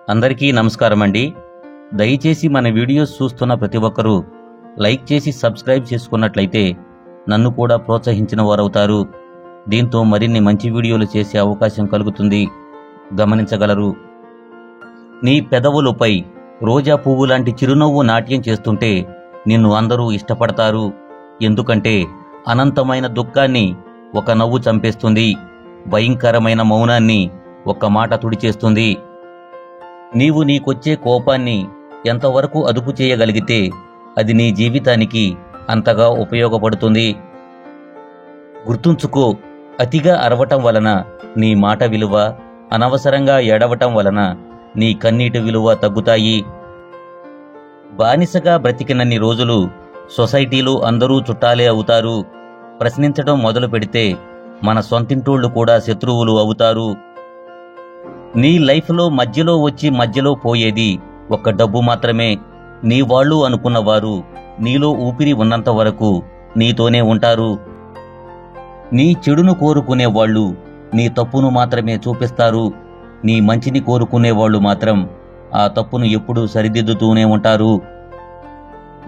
అందరికీ నమస్కారం అండి. దయచేసి మన వీడియోస్ చూస్తున్న ప్రతి ఒక్కరూ లైక్ చేసి సబ్స్క్రైబ్ చేసుకున్నట్లయితే నన్ను కూడా ప్రోత్సహించిన వారవుతారు. దీంతో మరిన్ని మంచి వీడియోలు చేసే అవకాశం కలుగుతుంది. గమనించగలరు. నీ పెదవులపై రోజా పువ్వు లాంటి చిరునవ్వు నాట్యం చేస్తుంటే నిన్ను అందరూ ఇష్టపడతారు. ఎందుకంటే అనంతమైన దుఃఖాన్ని ఒక నవ్వు చంపేస్తుంది. భయంకరమైన మౌనాన్ని ఒక్క మాట తుడిచేస్తుంది. నీవు నీకొచ్చే కోపాన్ని ఎంతవరకు అదుపు చేయగలిగితే అది నీ జీవితానికి అంతగా ఉపయోగపడుతుంది. గుర్తుంచుకో, అతిగా అరవటం వలన నీ మాట విలువ, అనవసరంగా ఏడవటం వలన నీ కన్నీటి విలువ తగ్గుతాయి. బానిసగా బ్రతికినన్ని రోజులు సొసైటీలో అందరూ చుట్టాలే అవుతారు. ప్రశ్నించడం మొదలు పెడితే మన సొంతింటోళ్లు కూడా శత్రువులు అవుతారు. నీ లైఫ్లో మధ్యలో వచ్చి మధ్యలో పోయేది ఒక్క డబ్బు మాత్రమే. నీ వాళ్ళు అనుకున్నవారు నీలో ఊపిరి ఉన్నంత వరకు నీతోనే ఉంటారు. నీ చెడును కోరుకునేవాళ్లు నీ తప్పును మాత్రమే చూపిస్తారు. నీ మంచిని కోరుకునేవాళ్లు మాత్రం ఆ తప్పును ఎప్పుడూ సరిదిద్దుతూనే ఉంటారు.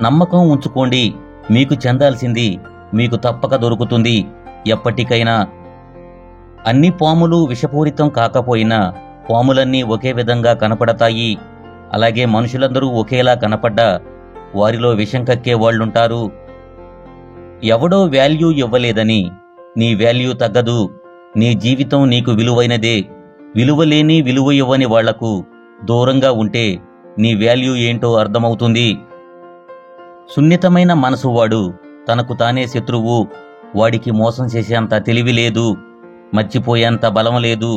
నమ్మకం ఉంచుకోండి. మీకు చెందాల్సింది మీకు తప్పక దొరుకుతుంది. ఎప్పటికైనా. అన్ని పాములు విషపూరితం కాకపోయినా పాములన్నీ ఒకే విధంగా కనపడతాయి. అలాగే మనుషులందరూ ఒకేలా కనపడ్డా వారిలో విషం కక్కే వాళ్లుంటారు. ఎవడో వాల్యూ ఇవ్వలేదని నీ వాల్యూ తగ్గదు. నీ జీవితం నీకు విలువైనదే. విలువలేని విలువ ఇవ్వని వాళ్లకు దూరంగా ఉంటే నీ వాల్యూ ఏంటో అర్థమవుతుంది. సున్నితమైన మనసువాడు తనకు తానే శత్రువు. వాడికి మోసం చేసేంత తెలివి లేదు, మర్చిపోయేంత బలం లేదు.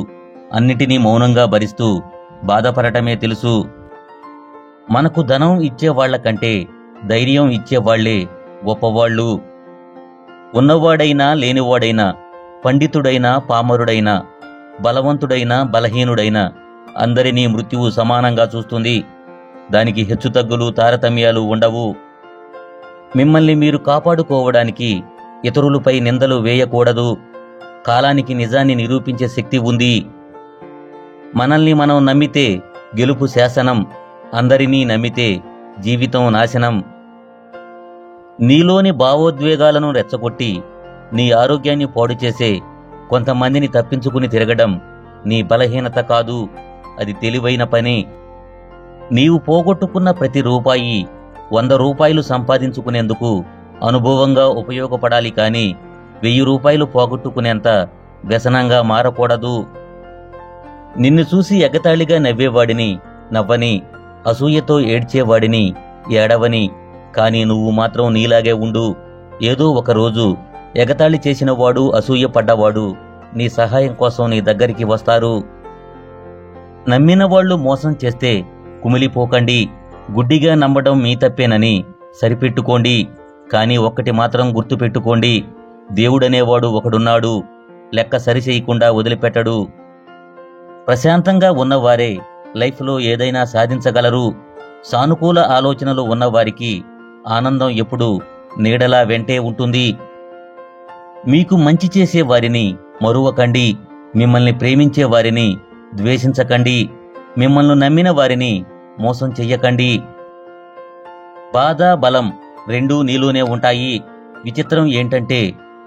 అన్నిటినీ మౌనంగా భరిస్తూ బాధపడటమే తెలుసు. మనకు ధనం ఇచ్చేవాళ్లకంటే ధైర్యం ఇచ్చేవాళ్లే గొప్పవాళ్లు. ఉన్నవాడైనా లేనివాడైనా, పండితుడైనా పామరుడైనా, బలవంతుడైనా బలహీనుడైనా అందరినీ మృత్యువు సమానంగా చూస్తుంది. దానికి హెచ్చుతగ్గులు తారతమ్యాలు ఉండవు. మిమ్మల్ని మీరు కాపాడుకోవడానికి ఇతరులపై నిందలు వేయకూడదు. కాలానికి నిజాన్ని నిరూపించే శక్తి ఉంది. మనల్ని మనం నమ్మితే గెలుపు శాసనం. అందరినీ నమ్మితే జీవితం నాశనం. నీలోని భావోద్వేగాలను రెచ్చగొట్టి నీ ఆరోగ్యాన్ని పాడు చేసే కొంతమందిని తప్పించుకుని తిరగడం నీ బలహీనత కాదు, అది తెలివైన పని. నీవు పోగొట్టుకున్న ప్రతి రూపాయి 100 రూపాయలు సంపాదించుకునేందుకు అనుభవంగా ఉపయోగపడాలి. కాని 1000 రూపాయలు పోగొట్టుకునేంత వ్యసనంగా మారకూడదు. నిన్ను చూసి ఎగతాళిగా నవ్వేవాడిని నవ్వని, అసూయతో ఏడ్చేవాడిని ఏడవని. కాని నువ్వు మాత్రం నీలాగే ఉండు. ఏదో ఒకరోజు ఎగతాళి చేసినవాడు, అసూయ పడ్డవాడు నీ సహాయం కోసం నీ దగ్గరికి వస్తారు. నమ్మిన వాళ్ళు మోసం చేస్తే కుమిలిపోకండి. గుడ్డిగా నమ్మడం మీ తప్పేనని సరిపెట్టుకోండి. కాని ఒక్కటి మాత్రం గుర్తుపెట్టుకోండి, దేవుడనేవాడు ఒకడున్నాడు. లెక్క సరిచేయకుండా వదిలిపెట్టడు. ప్రశాంతంగా ఉన్నవారే లైఫ్లో ఏదైనా సాధించగలరు. సానుకూల ఆలోచనలు ఉన్నవారికి ఆనందం ఎప్పుడూ నీడలా వెంటే ఉంటుంది. మీకు మంచి చేసే వారిని మరువకండి. మిమ్మల్ని ప్రేమించే వారిని ద్వేషించకండి. మిమ్మల్ని నమ్మిన వారిని మోసం చెయ్యకండి. బాధ బలం రెండూ నీలోనే ఉంటాయి. విచిత్రం ఏంటంటే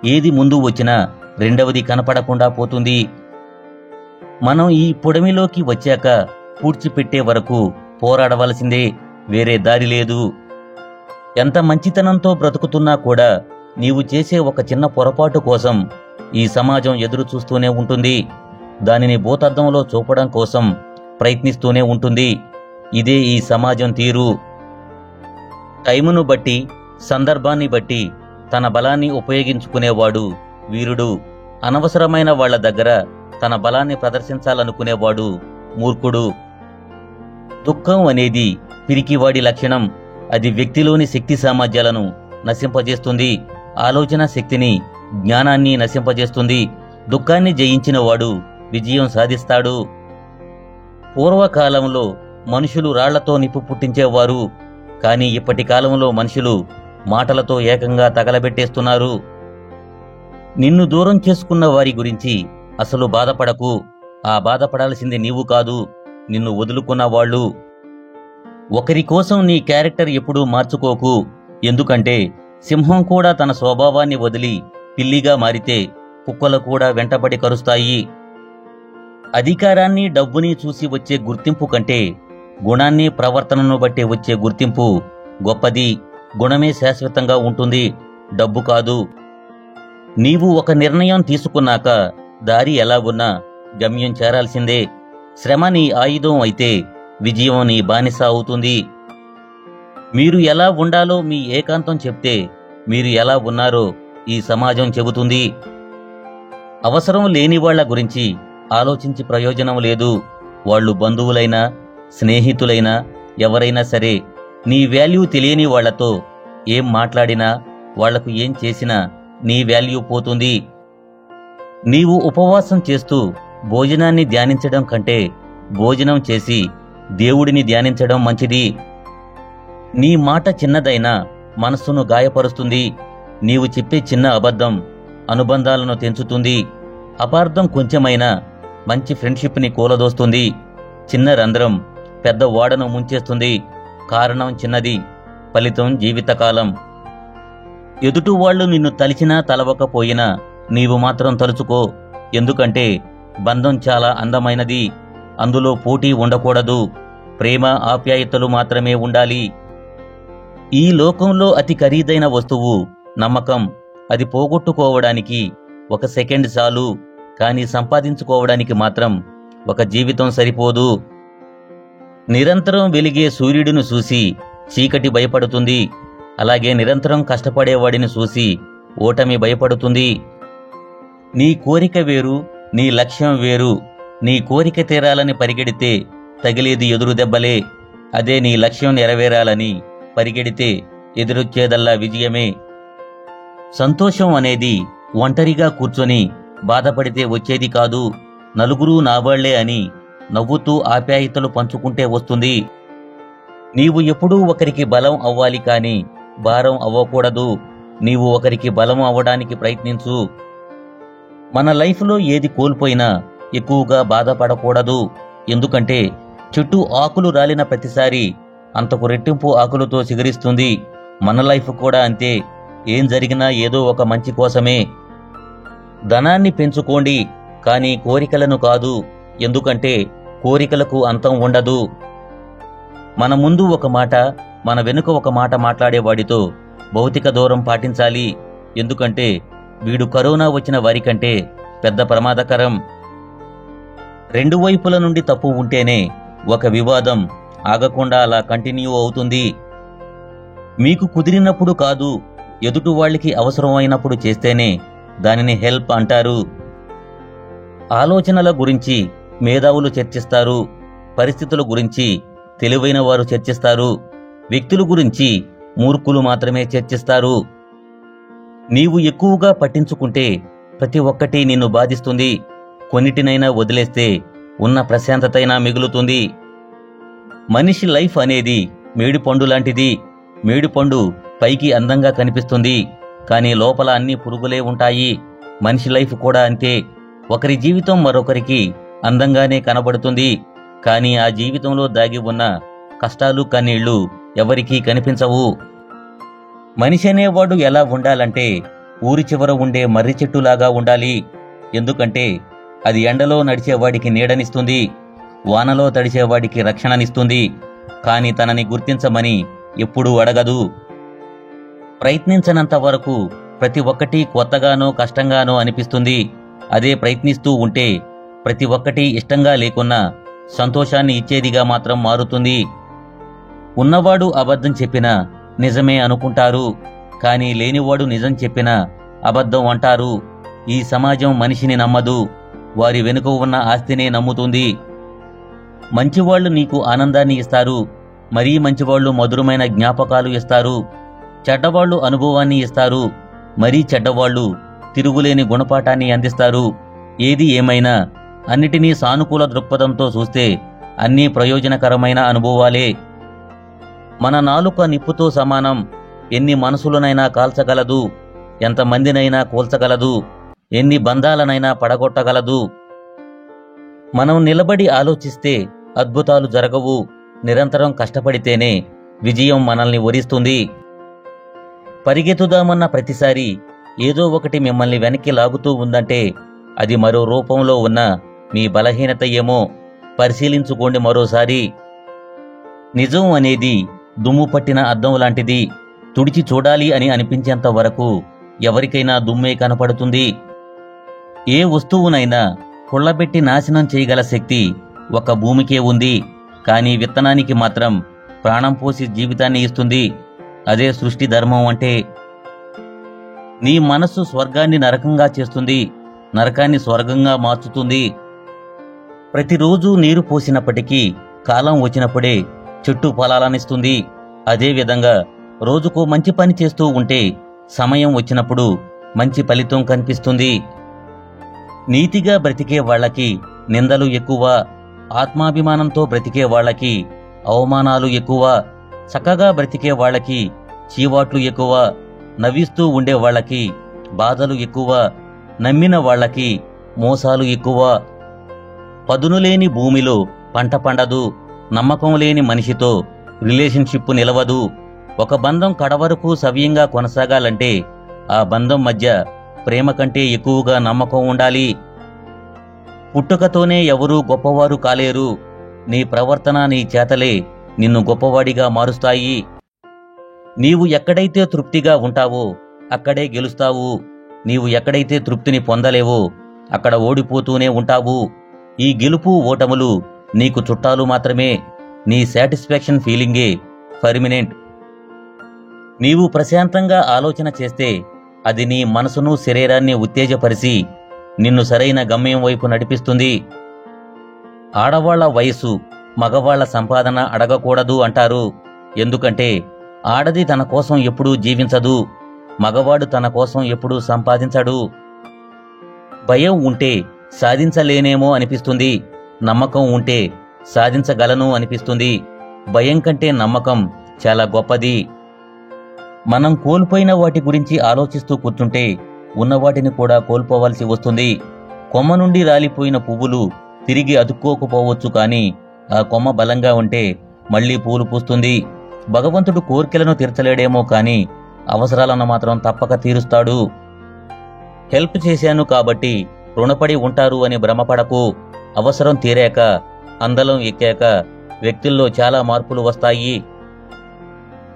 ఏది ముందు వచ్చినా రెండవది కనపడకుండా పోతుంది. మనం ఈ పొడమిలోకి వచ్చాక పూడ్చిపెట్టే వరకు పోరాడవలసిందే. వేరే దారి లేదు. ఎంత మంచితనంతో బ్రతుకుతున్నా కూడా నీవు చేసే ఒక చిన్న పొరపాటు కోసం ఈ సమాజం ఎదురు చూస్తూనే ఉంటుంది. దానిని భూతద్దంలో చూపడం కోసం ప్రయత్నిస్తూనే ఉంటుంది. ఇదే ఈ సమాజం తీరు. టైమును బట్టి, సందర్భాన్ని బట్టి తన బలాన్ని ఉపయోగించుకునేవాడు వీరుడు. అనవసరమైన వాళ్ల దగ్గర తన బలాన్ని ప్రదర్శించాలనుకునేవాడు మూర్ఖుడు. దుఃఖం అనేది పిరికివాడి లక్షణం. అది వ్యక్తిలోని శక్తి సామర్థ్యాలను నశింపజేస్తుంది. ఆలోచన శక్తిని, జ్ఞానాన్ని నశింపజేస్తుంది. దుఃఖాన్ని జయించిన వాడు విజయం సాధిస్తాడు. పూర్వకాలంలో మనుషులు రాళ్లతో నిప్పు పుట్టించేవారు. కాని ఇప్పటి కాలంలో మనుషులు మాటలతో ఏకంగా తగలబెట్టేస్తున్నారు. నిన్ను దూరం చేసుకున్న వారి గురించి అసలు బాధపడకు. ఆ బాధపడాల్సింది నీవు కాదు, నిన్ను వదులుకున్న వాళ్ళు. ఒకరి కోసం నీ క్యారెక్టర్ ఎప్పుడూ మార్చుకోకు. ఎందుకంటే సింహం కూడా తన స్వభావాన్ని వదిలి పిల్లిగా మారితే కుక్కలు కూడా వెంటబడి కరుస్తాయి. అధికారాన్ని డబ్బుని చూసి వచ్చే గుర్తింపు కంటే గుణాన్ని ప్రవర్తనను బట్టి వచ్చే గుర్తింపు గొప్పది. గుణమే శాశ్వతంగా ఉంటుంది, డబ్బు కాదు. నీవు ఒక నిర్ణయం తీసుకున్నాక దారి ఎలా ఉన్నా గమ్యం చేరాల్సిందే. శ్రమ నీ ఆయుధం అయితే విజయం నీ బానిస అవుతుంది. మీరు ఎలా ఉండాలో మీ ఏకాంతం చెప్తే మీరు ఎలా ఉన్నారో ఈ సమాజం చెబుతుంది. అవసరం లేని వాళ్ల గురించి ఆలోచించి ప్రయోజనం లేదు. వాళ్ళు బంధువులైనా స్నేహితులైనా ఎవరైనా సరే, నీ వాల్యూ తెలియని వాళ్లతో ఏం మాట్లాడినా వాళ్లకు ఏం చేసినా నీ వాల్యూ పోతుంది. నీవు ఉపవాసం చేస్తూ భోజనాన్ని ధ్యానించడం కంటే భోజనం చేసి దేవుడిని ధ్యానించడం మంచిది. నీ మాట చిన్నదైనా మనస్సును గాయపరుస్తుంది. నీవు చెప్పే చిన్న అబద్ధం అనుబంధాలను తెంచుతుంది. అపార్థం కొంచెమైనా మంచి ఫ్రెండ్షిప్ని కూలదోస్తుంది. చిన్న రంధ్రం పెద్ద ఓడను ముంచేస్తుంది. కారణం చిన్నది, ఫలితం జీవితకాలం. ఎదుటివాళ్లు నిన్ను తలిచినా తలవకపోయినా నీవు మాత్రం తలుచుకో. ఎందుకంటే బంధం చాలా అందమైనది. అందులో పోటీ ఉండకూడదు. ప్రేమ ఆప్యాయతలు మాత్రమే ఉండాలి. ఈ లోకంలో అతి ఖరీదైన వస్తువు నమ్మకం. అది పోగొట్టుకోవడానికి 1 సెకండ్ చాలు, కానీ సంపాదించుకోవడానికి మాత్రం 1 జీవితం సరిపోదు. నిరంతరం వెలిగే సూర్యుడిని చూసి చీకటి భయపడుతుంది. అలాగే నిరంతరం కష్టపడేవాడిని చూసి ఓటమి భయపడుతుంది. నీ కోరిక వేరు, నీ లక్ష్యం వేరు. నీ కోరిక తీరాలని పరిగెడితే తగిలేది ఎదురు దెబ్బలే. అదే నీ లక్ష్యం నెరవేరాలని పరిగెడితే ఎదురొచ్చేదల్లా విజయమే. సంతోషం అనేది ఒంటరిగా కూర్చొని బాధపడితే వచ్చేది కాదు. నలుగురు నావాళ్లే అని నవ్వుతూ ఆప్యాయతలు పంచుకుంటే వస్తుంది. నీవు ఎప్పుడూ ఒకరికి బలం అవ్వాలి కాని భారం అవ్వకూడదు. నీవు ఒకరికి బలం అవ్వడానికి ప్రయత్నించు. మన లైఫ్లో ఏది కోల్పోయినా ఎక్కువగా బాధపడకూడదు. ఎందుకంటే చెట్టు ఆకులు రాలిన ప్రతిసారి అంతకు రెట్టింపు ఆకులతో చిగురిస్తుంది. మన లైఫ్ కూడా అంతే. ఏం జరిగినా ఏదో ఒక మంచి కోసమే. ధనాన్ని పెంచుకోండి, కానీ కోరికలను కాదు. ఎందుకంటే కోరికలకు అంతం ఉండదు. మన ముందు ఒక మాట, మన వెనుక ఒక మాట మాట్లాడేవాడితో భౌతిక దూరం పాటించాలి. ఎందుకంటే వీడు కరోనా వచ్చిన వారికంటే పెద్ద ప్రమాదకరం. 2 వైపుల నుండి తప్పు ఉంటేనే ఒక వివాదం ఆగకుండా అలా కంటిన్యూ అవుతుంది. మీకు కుదిరినప్పుడు కాదు, ఎదుటి వాళ్ళకి అవసరమైనప్పుడు చేస్తేనే దానిని హెల్ప్ అంటారు. ఆలోచనల గురించి మేధావులు చర్చిస్తారు. పరిస్థితుల గురించి తెలివైన వారు చర్చిస్తారు. వ్యక్తుల గురించి మూర్ఖులు మాత్రమే చర్చిస్తారు. నీవు ఎక్కువగా పట్టించుకుంటే ప్రతి ఒక్కటి నిన్ను బాధిస్తుంది. కొన్నిటినైనా వదిలేస్తే ఉన్న ప్రశాంతతైనా మిగులుతుంది. మనిషి లైఫ్ అనేది మేడిపండు లాంటిది. మేడిపండు పైకి అందంగా కనిపిస్తుంది, కానీ లోపల అన్ని పురుగులే ఉంటాయి. మనిషి లైఫ్ కూడా అంతే. ఒకరి జీవితం మరొకరికి అందంగానే కనబడుతుంది, కానీ ఆ జీవితంలో దాగి ఉన్న కష్టాలు కన్నీళ్లు ఎవరికీ కనిపించవు. మనిషి అనేవాడు ఎలా ఉండాలంటే ఊరి చివర ఉండే మర్రి చెట్టులాగా ఉండాలి. ఎందుకంటే అది ఎండలో నడిచేవాడికి నీడనిస్తుంది, వానలో తడిచేవాడికి రక్షణనిస్తుంది. కాని తనని గుర్తించమని ఎప్పుడూ అడగదు. ప్రయత్నించనంత వరకు ప్రతి ఒక్కటి కొత్తగానో కష్టంగానో అనిపిస్తుంది. అదే ప్రయత్నిస్తూ ఉంటే ప్రతి ఒక్కటి ఇష్టంగా లేకున్నా సంతోషాన్ని ఇచ్చేదిగా మాత్రం మారుతుంది. ఉన్నవాడు అబద్ధం చెప్పినా నిజమే అనుకుంటారు, కానీ లేనివాడు నిజం చెప్పినా అబద్ధం అంటారు. ఈ సమాజం మనిషిని నమ్మదు, వారి వెనుక ఉన్న ఆస్తినే నమ్ముతుంది. మంచివాళ్లు నీకు ఆనందాన్ని ఇస్తారు, మరీ మంచివాళ్లు మధురమైన జ్ఞాపకాలు ఇస్తారు. చెడ్డవాళ్లు అనుభవాన్ని ఇస్తారు, మరీ చెడ్డవాళ్లు తిరుగులేని గుణపాఠాన్ని అందిస్తారు. ఏది ఏమైనా అన్నిటినీ సానుకూల దృక్పథంతో చూస్తే అన్నీ ప్రయోజనకరమైన అనుభవాలే. మన నాలుక నిప్పుతో సమానం. ఎన్ని మనసులనైనా కాల్చగలదు, ఎంతమందినైనా కూల్చగలదు, ఎన్ని బంధాలనైనా పడగొట్టగలదు. మనం నిలబడి ఆలోచిస్తే అద్భుతాలు జరగవు. నిరంతరం కష్టపడితేనే విజయం మనల్ని వరిస్తుంది. పరిగెత్తుదామన్న ప్రతిసారి ఏదో ఒకటి మిమ్మల్ని వెనక్కి లాగుతూ ఉందంటే అది మరో రూపంలో ఉన్న మీ బలహీనత ఏమో పరిశీలించుకోండి మరోసారి. నిజం అనేది దుమ్ము పట్టిన అద్దం లాంటిది. తుడిచి చూడాలి అని అనిపించేంత వరకు ఎవరికైనా దుమ్మే కనపడుతుంది. ఏ వస్తువునైనా కుళ్ళబెట్టి నాశనం చేయగల శక్తి ఒక భూమికే ఉంది. కానీ విత్తనానికి మాత్రం ప్రాణం పోసి జీవితాన్ని ఇస్తుంది. అదే సృష్టి ధర్మం అంటే. నీ మనస్సు స్వర్గాన్ని నరకంగా చేస్తుంది, నరకాన్ని స్వర్గంగా మార్చుతుంది. ప్రతిరోజు నీరు పోసినప్పటికీ కాలం వచ్చినప్పుడే చెట్టు ఫలాలనిస్తుంది. అదేవిధంగా రోజుకో మంచి పని చేస్తూ ఉంటే సమయం వచ్చినప్పుడు మంచి ఫలితం కనిపిస్తుంది. నీతిగా బ్రతికే వాళ్లకి నిందలు ఎక్కువ, ఆత్మాభిమానంతో బ్రతికే వాళ్లకి అవమానాలు ఎక్కువ, చక్కగా బ్రతికే వాళ్లకి చీవాట్లు ఎక్కువ, నవ్విస్తూ ఉండే వాళ్లకి బాధలు ఎక్కువ, నమ్మిన వాళ్లకి మోసాలు ఎక్కువ. పదునులేని భూమిలో పంట పండదు. నమ్మకం లేని మనిషితో రిలేషన్షిప్ నిలవదు. ఒక బంధం కడవరకు సవ్యంగా కొనసాగాలంటే ఆ బంధం మధ్య ప్రేమ కంటే ఎక్కువగా నమ్మకం ఉండాలి. పుట్టుకతోనే ఎవరూ గొప్పవారు కాలేరు. నీ ప్రవర్తన, నీ చేతలే నిన్ను గొప్పవాడిగా మారుస్తాయి. నీవు ఎక్కడైతే తృప్తిగా ఉంటావో అక్కడే గెలుస్తావు. నీవు ఎక్కడైతే తృప్తిని పొందలేవో అక్కడ ఓడిపోతూనే ఉంటావు. ఈ గెలుపు ఓటములు నీకు చుట్టాలు మాత్రమే. నీ సాటిస్ఫాక్షన్ ఫీలింగే పర్మినెంట్. నీవు ప్రశాంతంగా ఆలోచన చేస్తే అది నీ మనసును, శరీరాన్ని ఉత్తేజపరిచి నిన్ను సరైన గమ్యం వైపు నడిపిస్తుంది. ఆడవాళ్ల వయసు మగవాళ్ల సంపాదన అడగకూడదు అంటారు. ఎందుకంటే ఆడది తన కోసం ఎప్పుడూ జీవించదు, మగవాడు తన కోసం ఎప్పుడూ సంపాదించడు. భయం ఉంటే సాధించలేనేమో అనిపిస్తుంది, నమ్మకం ఉంటే సాధించగలను అనిపిస్తుంది. భయం కంటే నమ్మకం చాలా గొప్పది. మనం కోల్పోయిన వాటి గురించి ఆలోచిస్తూ కూర్చుంటే ఉన్నవాటిని కూడా కోల్పోవాల్సి వస్తుంది. కొమ్మ నుండి రాలిపోయిన పువ్వులు తిరిగి అతుక్కోకపోవచ్చు, కానీ ఆ కొమ్మ బలంగా ఉంటే మళ్లీ పూలు పూస్తుంది. భగవంతుడు కోర్కెలను తీర్చలేడేమో, కానీ అవసరాలను మాత్రం తప్పక తీరుస్తాడు. హెల్ప్ చేశాను కాబట్టి రుణపడి ఉంటారు అని భ్రమపడకు. అవసరం తీరాక, అందలం ఎక్కాక వ్యక్తుల్లో చాలా మార్పులు వస్తాయి.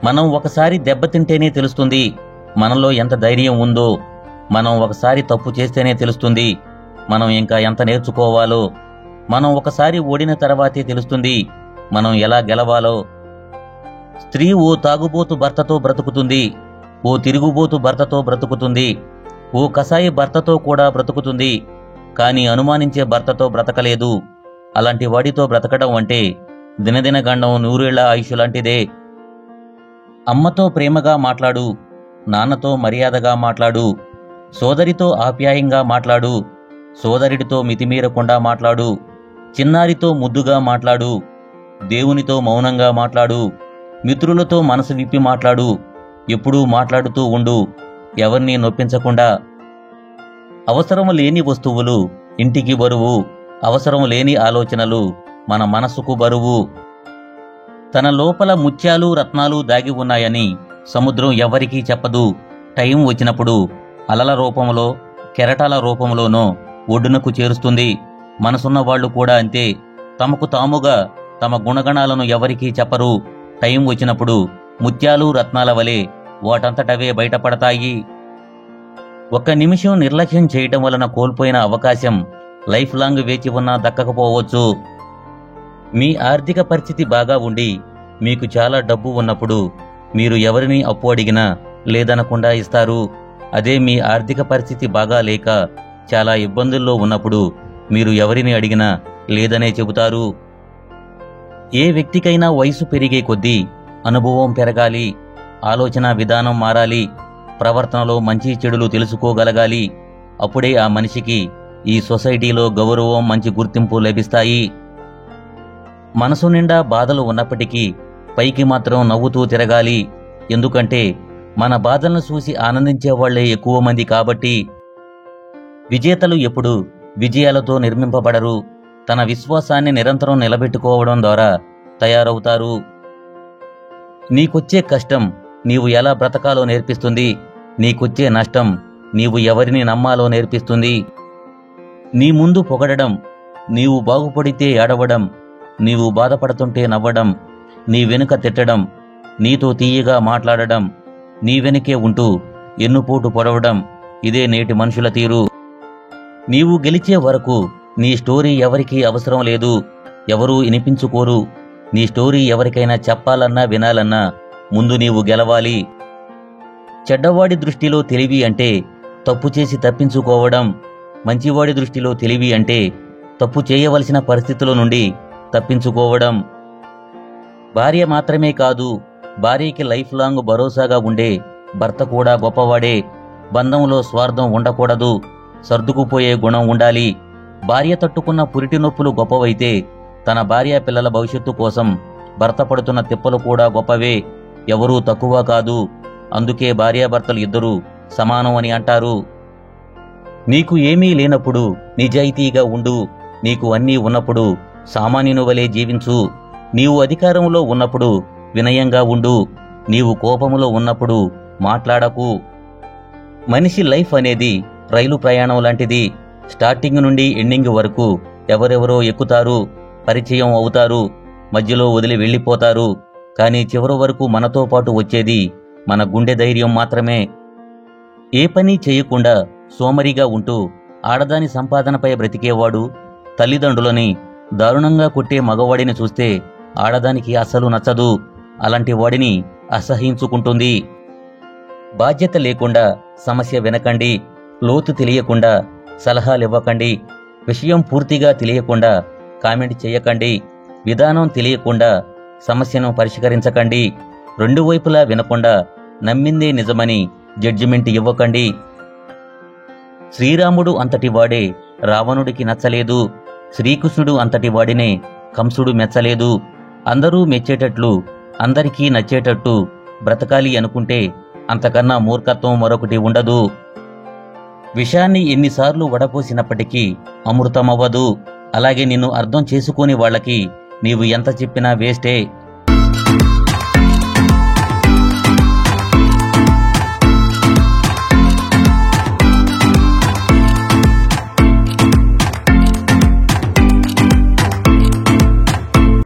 మనం ఒకసారి దెబ్బతింటేనే తెలుస్తుంది మనలో ఎంత ధైర్యం ఉందో. మనం ఒకసారి తప్పు చేస్తేనే తెలుస్తుంది మనం ఇంకా ఎంత నేర్చుకోవాలో. మనం ఒకసారి ఓడిన తర్వాతే తెలుస్తుంది మనం ఎలా గెలవాలో. స్త్రీ ఓ తాగుబోతు భర్తతో బ్రతుకుతుంది, ఓ తిరుగుబోతు భర్తతో బ్రతుకుతుంది, ఓ కసాయి భర్తతో కూడా బ్రతుకుతుంది, కానీ అనుమానించే భర్తతో బ్రతకలేదు. అలాంటి వాడితో బ్రతకడం అంటే దినదిన గండం 100 ఏళ్ల ఆయుష్ లాంటిదే. అమ్మతో ప్రేమగా మాట్లాడు, నాన్నతో మర్యాదగా మాట్లాడు, సోదరితో ఆప్యాయంగా మాట్లాడు, సోదరుడితో మితిమీరకుండా మాట్లాడు, చిన్నారితో ముద్దుగా మాట్లాడు, దేవునితో మౌనంగా మాట్లాడు, మిత్రులతో మనసు విప్పి మాట్లాడు. ఎప్పుడూ మాట్లాడుతూ ఉండు, ఎవరినీ నొప్పించకుండా. అవసరం లేని వస్తువులు ఇంటికి బరువు, అవసరం లేని ఆలోచనలు మన మనసుకు బరువు. తన లోపల ముత్యాలు, రత్నాలు దాగి ఉన్నాయని సముద్రం ఎవరికీ చెప్పదు. టైం వచ్చినప్పుడు అలల రూపంలో, కెరటాల రూపంలోనో ఒడ్డునకు చేరుస్తుంది. మనసున్న వాళ్లు కూడా అంతే. తమకు తాముగా తమ గుణగణాలను ఎవరికీ చెప్పరు. టైం వచ్చినప్పుడు ముత్యాలు, రత్నాల వలె వాటంతటవే బయటపడతాయి. ఒక్క నిమిషం నిర్లక్ష్యం చేయటం వలన కోల్పోయిన అవకాశం లైఫ్ లాంగ్ వేచి ఉన్నా దక్కకపోవచ్చు. మీ ఆర్థిక పరిస్థితి బాగా ఉండి మీకు చాలా డబ్బు ఉన్నప్పుడు మీరు ఎవరిని అప్పు అడిగినా లేదనకుండా ఇస్తారు. అదే మీ ఆర్థిక పరిస్థితి బాగా లేక చాలా ఇబ్బందుల్లో ఉన్నప్పుడు మీరు ఎవరిని అడిగినా లేదనే చెబుతారు. ఏ వ్యక్తికైనా వయసు పెరిగే కొద్దీ అనుభవం పెరగాలి, ఆలోచన విధానం మారాలి, ప్రవర్తనలో మంచి చెడులు తెలుసుకోగలగాలి. అప్పుడే ఆ మనిషికి ఈ సొసైటీలో గౌరవం, మంచి గుర్తింపు లభిస్తాయి. మనసు నిండా బాధలు ఉన్నప్పటికీ పైకి మాత్రం నవ్వుతూ తిరగాలి. ఎందుకంటే మన బాధలను చూసి ఆనందించేవాళ్లే ఎక్కువ మంది కాబట్టి. విజేతలు ఎప్పుడూ విజయాలతో నిర్మింపబడరు, తన విశ్వాసాన్ని నిరంతరం నిలబెట్టుకోవడం ద్వారా తయారవుతారు. నీకొచ్చే కష్టం నీవు ఎలా బ్రతకాలో నేర్పిస్తుంది. నీకొచ్చే నష్టం నీవు ఎవరిని నమ్మాలో నేర్పిస్తుంది. నీ ముందు పొగడడం, నీవు బాగుపడితే ఏడవడం, నీవు బాధపడుతుంటే నవ్వడం, నీ వెనుక తిట్టడం, నీతో తీయగా మాట్లాడడం, నీ వెనుకే ఉంటూ ఎన్నుపోటు పొడవడం, ఇదే నేటి మనుషుల తీరు. నీవు గెలిచే వరకు నీ స్టోరీ ఎవరికీ అవసరం లేదు. ఎవరూ వినిపించుకోరు. నీ స్టోరీ ఎవరికైనా చెప్పాలన్నా వినాలన్నా ముందు నీవు గెలవాలి. చెడ్డవాడి దృష్టిలో తెలివి అంటే తప్పు చేసి తప్పించుకోవడం. మంచివాడి దృష్టిలో తెలివి అంటే తప్పు చేయవలసిన పరిస్థితుల నుండి తప్పించుకోవడం. భార్య మాత్రమే కాదు, భార్యకి లైఫ్ లాంగ్ భరోసాగా ఉండే భర్త కూడా గొప్పవాడే. బంధంలో స్వార్థం ఉండకూడదు. సర్దుకుపోయే గుణం ఉండాలి. భార్య తట్టుకున్న పురిటి నొప్పులు గొప్పవైతే తన భార్య పిల్లల భవిష్యత్తు కోసం భర్త పడుతున్న తిప్పలు కూడా గొప్పవే. ఎవరూ తక్కువ కాదు. అందుకే భార్యాభర్తలు ఇద్దరూ సమానం అని అంటారు. నీకు ఏమీ లేనప్పుడు నిజాయితీగా ఉండు. నీకు అన్నీ ఉన్నప్పుడు సామాన్యుని వలె జీవించు. నీవు అధికారంలో ఉన్నప్పుడు వినయంగా ఉండు. నీవు కోపములో ఉన్నప్పుడు మాట్లాడకు. మనిషి లైఫ్ అనేది రైలు ప్రయాణం లాంటిది. స్టార్టింగ్ నుండి ఎండింగ్ వరకు ఎవరెవరో ఎక్కుతారు, పరిచయం అవుతారు, మధ్యలో వదిలి వెళ్ళిపోతారు. కానీ చివరి వరకు మనతో పాటు వచ్చేది మన గుండె ధైర్యం మాత్రమే. ఏ పని చేయకుండా సోమరిగా ఉంటూ ఆడదాని సంపాదనపై బ్రతికేవాడు, తల్లిదండ్రులని దారుణంగా కొట్టే మగవాడిని చూస్తే ఆడదానికి అసలు నచ్చదు. అలాంటి వాడిని అసహించుకుంటుంది. బాధ్యత లేకుండా సమస్య వినకండి. లోతు తెలియకుండా సలహాలివ్వకండి. విషయం పూర్తిగా తెలియకుండా కామెంట్ చేయకండి. విధానం తెలియకుండా సమస్యను పరిష్కరించకండి. రెండు వైపులా వినకుండా నమ్మిందే నిజమని జడ్జిమెంట్ ఇవ్వకండి. శ్రీరాముడు అంతటి వాడే రావణుడికి నచ్చలేదు. శ్రీకృష్ణుడు అంతటి వాడినే కంసుడు మెచ్చలేదు. అందరూ మెచ్చేటట్లు, అందరికీ నచ్చేటట్టు బ్రతకాలి అనుకుంటే అంతకన్నా మూర్ఖత్వం మరొకటి ఉండదు. విషాన్ని ఎన్నిసార్లు వడపోసినప్పటికీ అమృతమవ్వదు. అలాగే నిన్ను అర్థం చేసుకోని వాళ్ళకి నీవు ఎంత చెప్పినా వేస్టే.